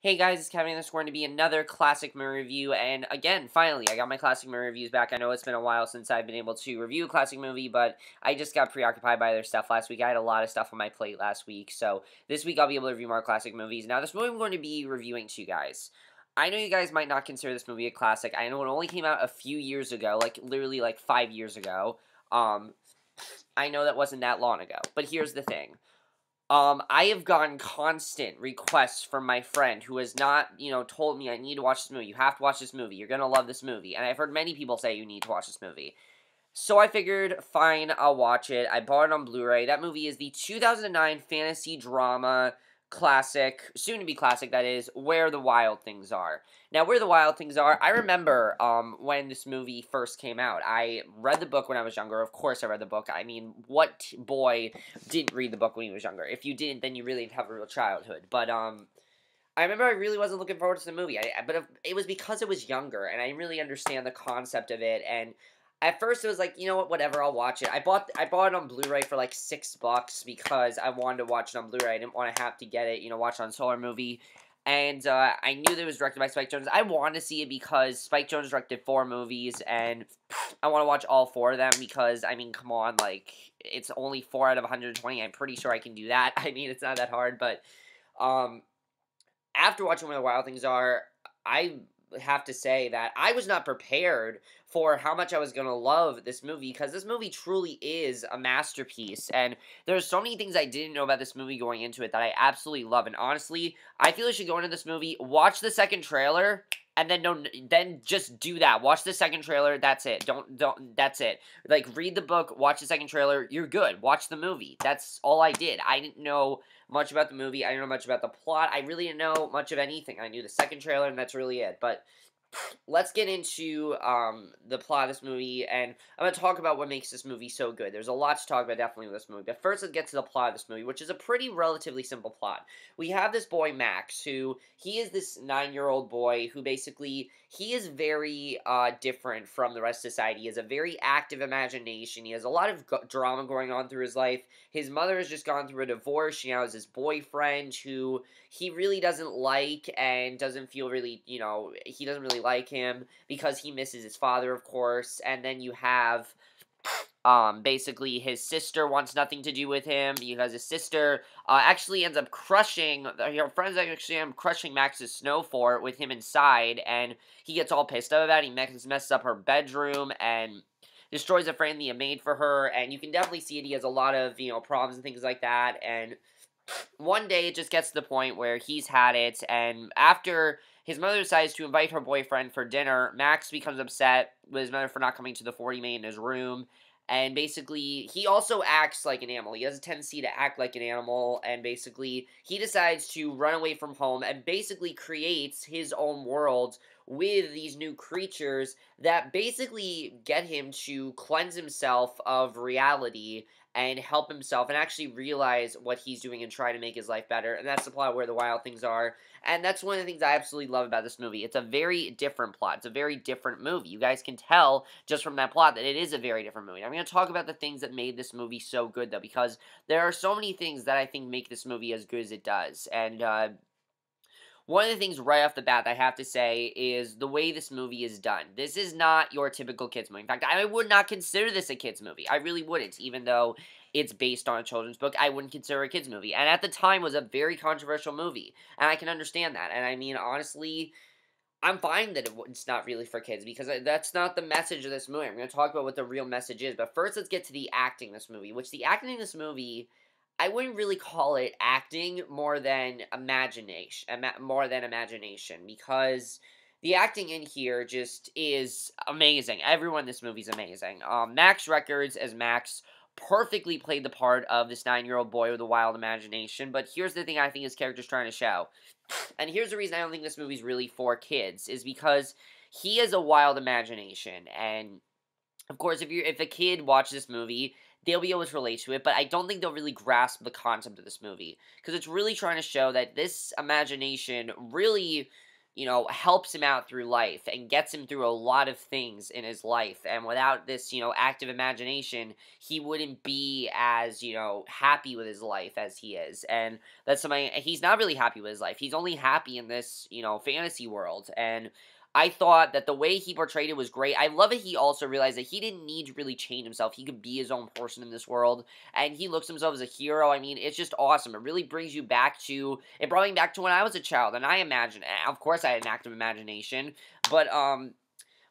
Hey guys, it's Kevin. This is going to be another classic movie review, and again, finally, I got my classic movie reviews back. I know it's been a while since I've been able to review a classic movie, but I just got preoccupied by other stuff last week. I had a lot of stuff on my plate last week, so this week I'll be able to review more classic movies. Now, this movie I'm going to be reviewing to you guys. I know you guys might not consider this movie a classic. I know it only came out a few years ago, like literally like 5 years ago. I know that wasn't that long ago, but here's the thing. I have gotten constant requests from my friend who has not, told me I need to watch this movie. You have to watch this movie. You're going to love this movie. And I've heard many people say you need to watch this movie. So I figured, fine, I'll watch it. I bought it on Blu-ray. That movie is the 2009 fantasy drama classic, soon-to-be classic, that is, Where the Wild Things Are. Now, Where the Wild Things Are, I remember when this movie first came out. I read the book when I was younger. Of course I read the book. I mean, what boy didn't read the book when he was younger? If you didn't, then you really didn't have a real childhood. But, I remember I really wasn't looking forward to the movie, but it was because I was younger, and I didn't really understand the concept of it, and at first, it was like, you know what, whatever, I'll watch it. I bought it on Blu-ray for like $6 because I wanted to watch it on Blu-ray. I didn't want to have to get it, watch it on Solar Movie. And I knew that it was directed by Spike Jonze. I wanted to see it because Spike Jonze directed 4 movies, and I want to watch all 4 of them because, I mean, come on, like, it's only 4 out of 120. I'm pretty sure I can do that. I mean, it's not that hard, but after watching Where the Wild Things Are, I have to say that I was not prepared for how much I was going to love this movie, because this movie truly is a masterpiece, and there's so many things I didn't know about this movie going into it that I absolutely love, and honestly, I feel you should go into this movie, watch the second trailer, and then just do that. Watch the second trailer, that's it. That's it. Like, read the book, watch the second trailer, you're good. Watch the movie. That's all I did. I didn't know much about the movie. I didn't know much about the plot. I really didn't know much of anything. I knew the second trailer, and that's really it. But let's get into the plot of this movie, and I'm going to talk about what makes this movie so good. There's a lot to talk about, definitely, with this movie. But first, let's get to the plot of this movie, which is a pretty relatively simple plot. We have this boy, Max, he is this 9-year-old boy who basically, he is very different from the rest of society. He has a very active imagination. He has a lot of drama going on through his life. His mother has just gone through a divorce. She now has his boyfriend who he really doesn't like and doesn't feel really, he doesn't really like him because he misses his father, of course. And then you have basically his sister wants nothing to do with him because his sister actually ends up crushing, her friends actually end up crushing Max's snow fort with him inside, and he gets all pissed off about it. He messes up her bedroom and destroys a frame that he made for her, and you can definitely see it. He has a lot of, problems and things like that, and one day it just gets to the point where he's had it, and after his mother decides to invite her boyfriend for dinner, Max becomes upset with his mother for not coming to the 40 made in his room, and basically, he also acts like an animal. He has a tendency to act like an animal, and basically, he decides to run away from home and basically creates his own world with these new creatures that basically get him to cleanse himself of reality and help himself and actually realize what he's doing and try to make his life better. And that's the plot of Where the Wild Things Are. And that's one of the things I absolutely love about this movie. It's a very different plot. It's a very different movie. You guys can tell just from that plot that it is a very different movie. I'm going to talk about the things that made this movie so good, though, because there are so many things that I think make this movie as good as it does. And one of the things right off the bat that I have to say is the way this movie is done. This is not your typical kids movie. In fact, I would not consider this a kids movie. I really wouldn't, even though it's based on a children's book. I wouldn't consider it a kids movie. And at the time, it was a very controversial movie. And I can understand that. And I mean, honestly, I'm fine that it's not really for kids, because that's not the message of this movie. I'm going to talk about what the real message is. But first, let's get to the acting in this movie, which the acting in this movie, I wouldn't really call it acting more than imagination, because the acting in here just is amazing. Everyone in this movie is amazing. Max Records as Max perfectly played the part of this 9-year-old boy with a wild imagination, but here's the thing I think his character's trying to show. And here's the reason I don't think this movie's really for kids, is because he has a wild imagination, and of course, if a kid watches this movie, they'll be able to relate to it, but I don't think they'll really grasp the concept of this movie, because it's really trying to show that this imagination really helps him out through life and gets him through a lot of things in his life. And without this, active imagination, he wouldn't be as, happy with his life as he is. And that's something, he's not really happy with his life. He's only happy in this, fantasy world. And I thought that the way he portrayed it was great. I love that he also realized that he didn't need to really change himself. He could be his own person in this world, and he looks himself as a hero. I mean, it's just awesome. It really brings you back to, it brought me back to when I was a child, and I imagine, of course I had an active imagination, but,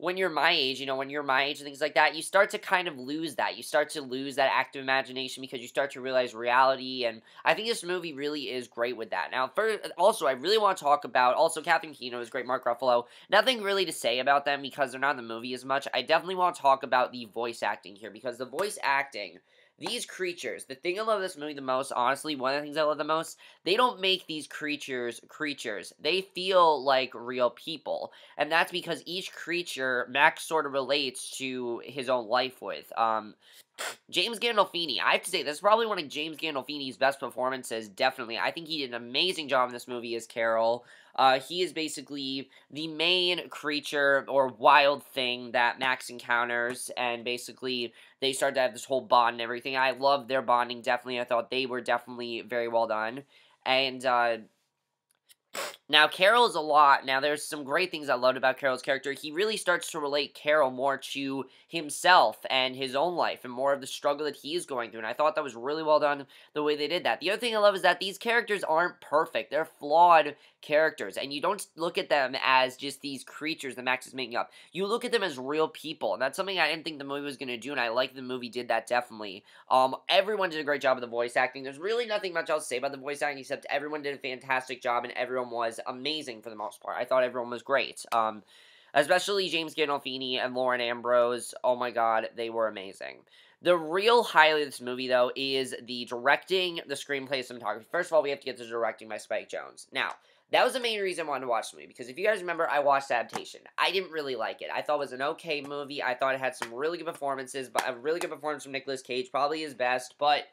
when you're my age, and things like that, you start to kind of lose that. You start to lose that active imagination because you start to realize reality, and I think this movie really is great with that. Now, also, I really want to talk about, also, Catherine Keener is great, Mark Ruffalo. Nothing really to say about them because they're not in the movie as much. I definitely want to talk about the voice acting here, because the voice acting, these creatures, the thing I love this movie the most, honestly, one of the things I love the most, they don't make these creatures creatures. They feel like real people. And that's because each creature Max sort of relates to his own life with. James Gandolfini, I have to say, this is probably one of James Gandolfini's best performances, definitely. I think he did an amazing job in this movie as Carol. He is basically the main creature or wild thing that Max encounters, and basically they start to have this whole bond and everything. I love their bonding, definitely. I thought they were definitely very well done. And, now, Carol is a lot. Now, there's some great things I loved about Carol's character. He really starts to relate Carol more to himself and his own life and more of the struggle that he is going through, and I thought that was really well done the way they did that. The other thing I love is that these characters aren't perfect. They're flawed characters, and you don't look at them as just these creatures that Max is making up. You look at them as real people, and that's something I didn't think the movie was going to do, and I like the movie did that, definitely. Everyone did a great job of the voice acting. There's really nothing much else to say about the voice acting, except everyone did a fantastic job, and everyone was amazing for the most part. I thought everyone was great. Especially James Gandolfini and Lauren Ambrose. Oh my god, they were amazing. The real highlight of this movie, though, is the directing, the screenplay, cinematography. First of all, we have to get to the directing by Spike Jonze. Now, that was the main reason I wanted to watch the movie, because if you guys remember, I watched Adaptation. I didn't really like it. I thought it was an okay movie. I thought it had some really good performances, but a really good performance from Nicolas Cage, probably his best, but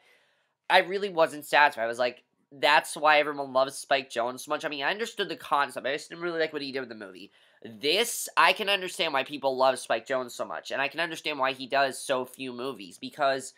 I really wasn't satisfied. I was like, that's why everyone loves Spike Jonze so much. I mean, I understood the concept. I just didn't really like what he did with the movie. This, I can understand why people love Spike Jonze so much, and I can understand why he does so few movies, because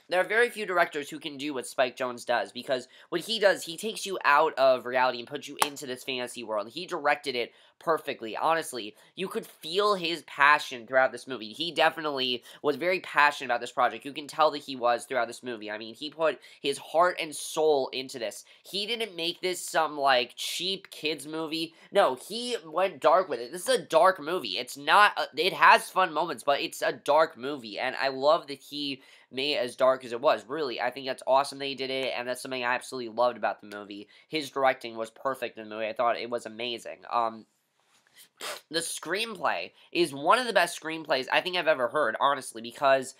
there are very few directors who can do what Spike Jonze does, because what he does, he takes you out of reality and puts you into this fantasy world. He directed it perfectly. Honestly, you could feel his passion throughout this movie. He definitely was very passionate about this project. You can tell that he was throughout this movie. I mean, he put his heart and soul into this. He didn't make this some, like, cheap kids movie. No, he went dark with it. This is a dark movie. It's not, it has fun moments, but it's a dark movie, and I love that he made it as dark as it was. Really, I think that's awesome that he did it, and that's something I absolutely loved about the movie. His directing was perfect in the movie. I thought it was amazing. The screenplay is one of the best screenplays I think I've ever heard, honestly, because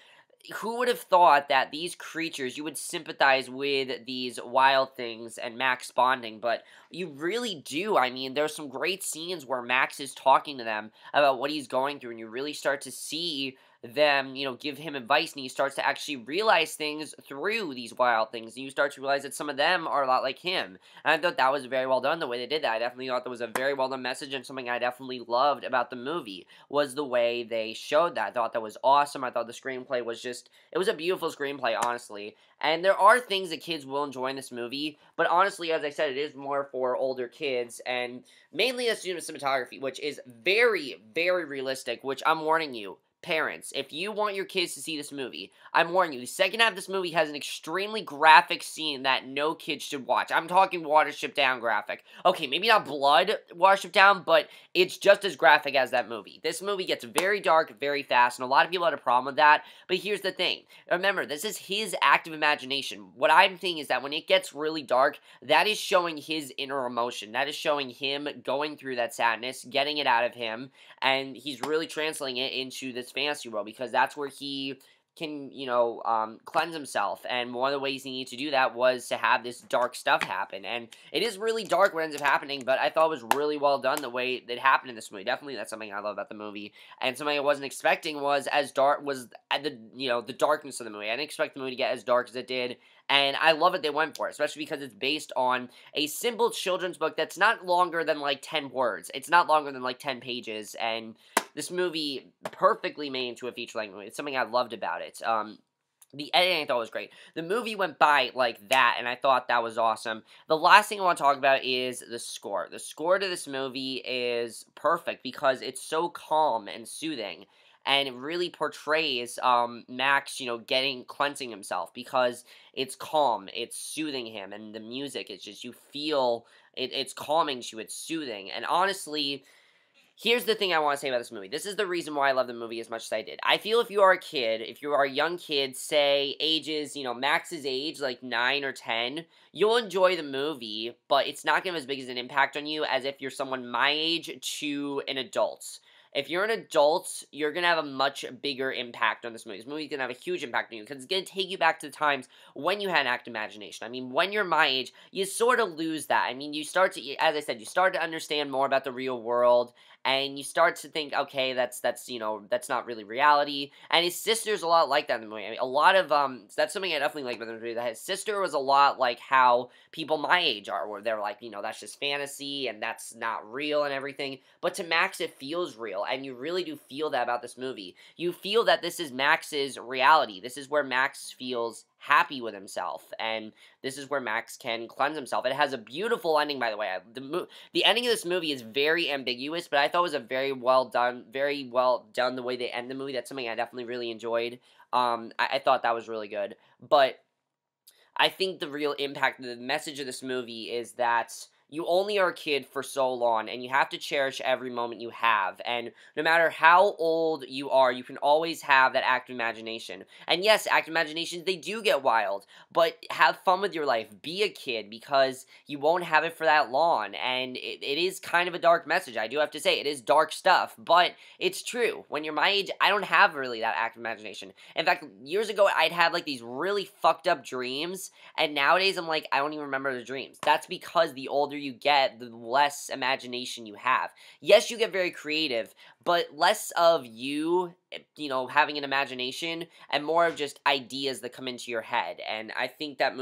who would have thought that these creatures, you would sympathize with these wild things and Max bonding, but you really do. I mean, there's some great scenes where Max is talking to them about what he's going through, and you really start to see them, give him advice, and he starts to actually realize things through these wild things, and you start to realize that some of them are a lot like him, and I thought that was very well done, the way they did that. I definitely thought that was a very well done message, and something I definitely loved about the movie was the way they showed that. I thought that was awesome. I thought the screenplay was just, it was a beautiful screenplay, honestly, and there are things that kids will enjoy in this movie, but honestly, as I said, it is more for older kids, and mainly the cinematography, which is very, very realistic, which I'm warning you, parents, if you want your kids to see this movie, I'm warning you, the second half of this movie has an extremely graphic scene that no kid should watch. I'm talking Watership Down graphic. Okay, maybe not blood Watership Down, but it's just as graphic as that movie. This movie gets very dark very fast, and a lot of people had a problem with that, but here's the thing. Remember, this is his active imagination. What I'm thinking is that when it gets really dark, that is showing his inner emotion. That is showing him going through that sadness, getting it out of him, and he's really translating it into this fantasy world, because that's where he can, cleanse himself, and one of the ways he needed to do that was to have this dark stuff happen, and it is really dark what ends up happening, but I thought it was really well done the way that happened in this movie. Definitely, that's something I love about the movie, and something I wasn't expecting was as dark, was the darkness of the movie. I didn't expect the movie to get as dark as it did, and I love it they went for it, especially because it's based on a simple children's book that's not longer than, like, 10 words. It's not longer than, like, 10 pages, and this movie perfectly made into a feature-length movie. It's something I loved about it. The editing I thought was great. The movie went by like that, and I thought that was awesome. The last thing I want to talk about is the score. The score to this movie is perfect because it's so calm and soothing, and it really portrays Max, cleansing himself because it's calm, it's soothing him, and the music is just, you feel it's calming to you, it's soothing, and honestly, here's the thing I want to say about this movie. This is the reason why I love the movie as much as I did. I feel if you are a kid, if you are a young kid, say ages, Max's age, like 9 or 10, you'll enjoy the movie, but it's not going to have as big as an impact on you as if you're someone my age to an adult. If you're an adult, you're going to have a much bigger impact on this movie. This movie's going to have a huge impact on you because it's going to take you back to the times when you had an active imagination. I mean, when you're my age, you sort of lose that. I mean, you start to, as I said, you start to understand more about the real world, and you start to think, okay, that's not really reality. And his sister's a lot like that in the movie. I mean, a lot of, that's something I definitely like about the movie, that his sister was a lot like how people my age are, where they're like, that's just fantasy, and that's not real and everything. But to Max, it feels real, and you really do feel that about this movie. You feel that this is Max's reality. This is where Max feels happy with himself, and this is where Max can cleanse himself. It has a beautiful ending, by the way. The ending of this movie is very ambiguous, but I thought it was a very well done the way they end the movie. That's something I definitely really enjoyed. I thought that was really good, but I think the real impact, the message of this movie is that you only are a kid for so long, and you have to cherish every moment you have, and no matter how old you are, you can always have that active imagination. And yes, active imaginations, they do get wild, but have fun with your life. Be a kid, because you won't have it for that long, and it is kind of a dark message. I do have to say, it is dark stuff, but it's true. When you're my age, I don't have really that active imagination. In fact, years ago, I'd have, like, these really fucked up dreams, and nowadays, I'm like, I don't even remember the dreams. That's because the older you get, the less imagination you have. Yes, you get very creative, but less of you, having an imagination, and more of just ideas that come into your head. And I think that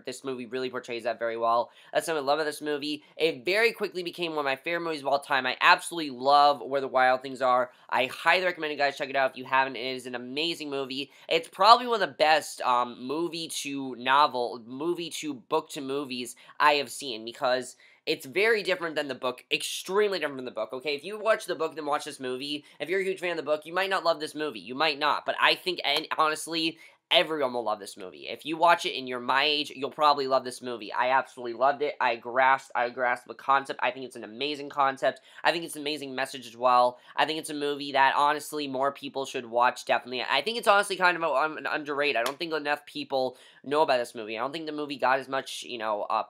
this movie really portrays that very well. That's something I love about this movie. It very quickly became one of my favorite movies of all time. I absolutely love Where the Wild Things Are. I highly recommend you guys check it out if you haven't. It is an amazing movie. It's probably one of the best movie to book to movies I have seen, because it's very different than the book, extremely different from the book, okay? If you watch the book then watch this movie, if you're a huge fan of the book, you might not love this movie. You might not, but I think, and honestly, everyone will love this movie. If you watch it and you're my age, you'll probably love this movie. I absolutely loved it. I grasped the concept. I think it's an amazing concept. I think it's an amazing message as well. I think it's a movie that, honestly, more people should watch, definitely. I think it's honestly kind of underrated. I don't think enough people know about this movie. I don't think the movie got as much,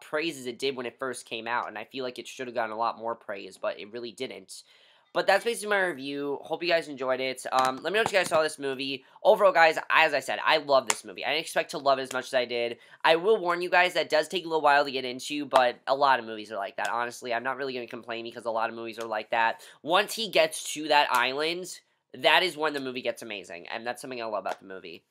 praise as it did when it first came out, and I feel like it should have gotten a lot more praise, but it really didn't. But that's basically my review. Hope you guys enjoyed it. Let me know what you guys saw of this movie. Overall, guys, as I said, I love this movie. I didn't expect to love it as much as I did. I will warn you guys that does take a little while to get into, but a lot of movies are like that. Honestly, I'm not really going to complain because a lot of movies are like that. Once he gets to that island, that is when the movie gets amazing, and that's something I love about the movie.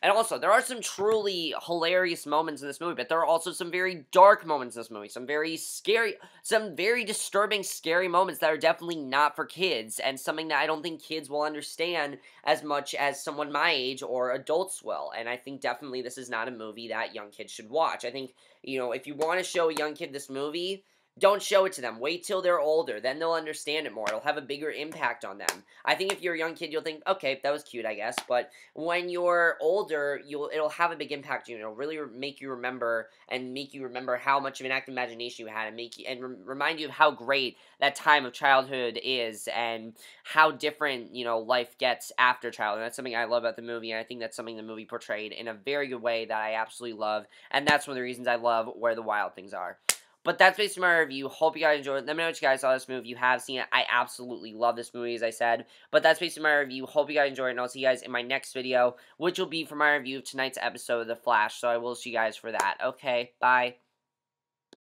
And also, there are some truly hilarious moments in this movie, but there are also some very dark moments in this movie. Some very scary, some very disturbing, scary moments that are definitely not for kids, and something that I don't think kids will understand as much as someone my age or adults will. And I think definitely this is not a movie that young kids should watch. I think, if you want to show a young kid this movie, don't show it to them. Wait till they're older. Then they'll understand it more. It'll have a bigger impact on them. I think if you're a young kid, you'll think, okay, that was cute, I guess. But when you're older, it'll have a big impact on you. It'll really make you remember how much of an active imagination you had, and remind you of how great that time of childhood is, and how different, life gets after childhood. That's something I love about the movie, and I think that's something the movie portrayed in a very good way that I absolutely love. And that's one of the reasons I love Where the Wild Things Are. But that's basically my review. Hope you guys enjoyed. Let me know what you guys saw this movie. If you have seen it, I absolutely love this movie, as I said. But that's basically my review. Hope you guys enjoyed, and I'll see you guys in my next video, which will be for my review of tonight's episode of The Flash. So I will see you guys for that. Okay, bye.